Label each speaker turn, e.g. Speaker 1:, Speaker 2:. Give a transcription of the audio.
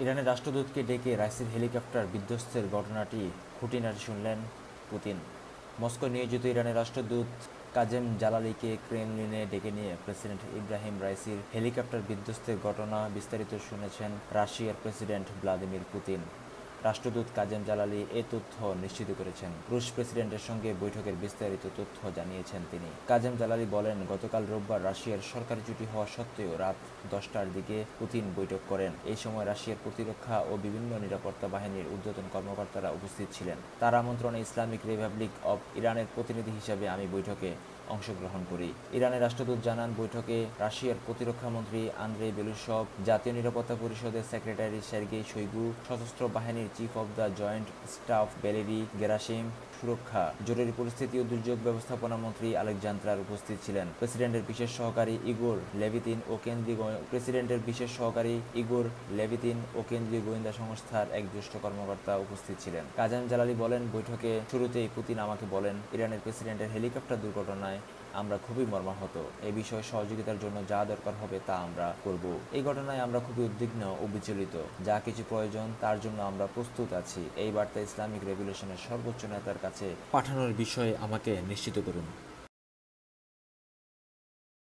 Speaker 1: ইরানের রাষ্ট্রদূতকে ডেকে রাইসির হেলিকপ্টার বিধ্বস্তের ঘটনাটি খুঁটিনাটি শুনলেন পুতিন। মস্কো নিয়োজিত ইরানের রাষ্ট্রদূত কাজেম জালালিকে ক্রেমলিনে ডেকে নিয়ে প্রেসিডেন্ট ইব্রাহিম রাইসির হেলিকপ্টার বিধ্বস্তের ঘটনা বিস্তারিত শুনেছেন রাশিয়ার প্রেসিডেন্ট ভ্লাদিমির পুতিন। রাষ্ট্রদূত কাজেম জালালি এ তথ্য নিশ্চিত করেছেন। রুশ প্রেসিডেন্টের সঙ্গে বৈঠকের বিস্তারিত তথ্য জানিয়েছেন তিনি। কাজেম জালালি বলেন, গতকাল রোববার রাশিয়ার সরকারি ছুটি হওয়া সত্ত্বেও রাত 10টার দিকে পুতিন বৈঠক করেন। এই সময় রাশিয়ার প্রতিরক্ষা ও বিভিন্ন নিরাপত্তা বাহিনীর ঊর্ধ্বতন কর্মকর্তারা উপস্থিত ছিলেন। তার আমন্ত্রণে ইসলামিক রিপাবলিক অব ইরানের প্রতিনিধি হিসাবে আমি বৈঠকে অংশগ্রহণ করি। ইরানের রাষ্ট্রদূত জানান, বৈঠকে রাশিয়ার প্রতিরক্ষামন্ত্রী আন্দ্রেই বেলুসভ, জাতীয় নিরাপত্তা পরিষদের সেক্রেটারি সের্গেই শোইগু, সশস্ত্র বাহিনীর chief of the joint staff Valery Gerasimov, সুরক্ষা, জরুরি পরিস্থিতি ও দুর্যোগ ব্যবস্থাপনা মন্ত্রী আলেকজান্দ্রার উপস্থিত ছিলেন। প্রেসিডেন্টের বিশেষ সহকারী ইগোর লেভিতিন ও কেন্দ্রীয় গোয়েন্দা সংস্থার এক জ্যেষ্ঠ কর্মকর্তা উপস্থিত ছিলেন। কাজেম জালালি বলেন, বৈঠকে শুরুতেই পুতিন আমাকে বলেন, ইরানের প্রেসিডেন্টের হেলিকপ্টার দুর্ঘটনায় আমরা খুবই মর্মাহত। এ বিষয়ে সহযোগিতার জন্য যা দরকার হবে তা আমরা করব। এই ঘটনায় আমরা খুবই উদ্বিগ্ন ও বিচলিত। যা কিছু প্রয়োজন তার জন্য আমরা প্রস্তুত আছি। এই বার্তা ইসলামিক রেভলিউশনের সর্বোচ্চ নেতার কাছে পাঠানোর বিষয়ে আমাকে নিশ্চিত করুন।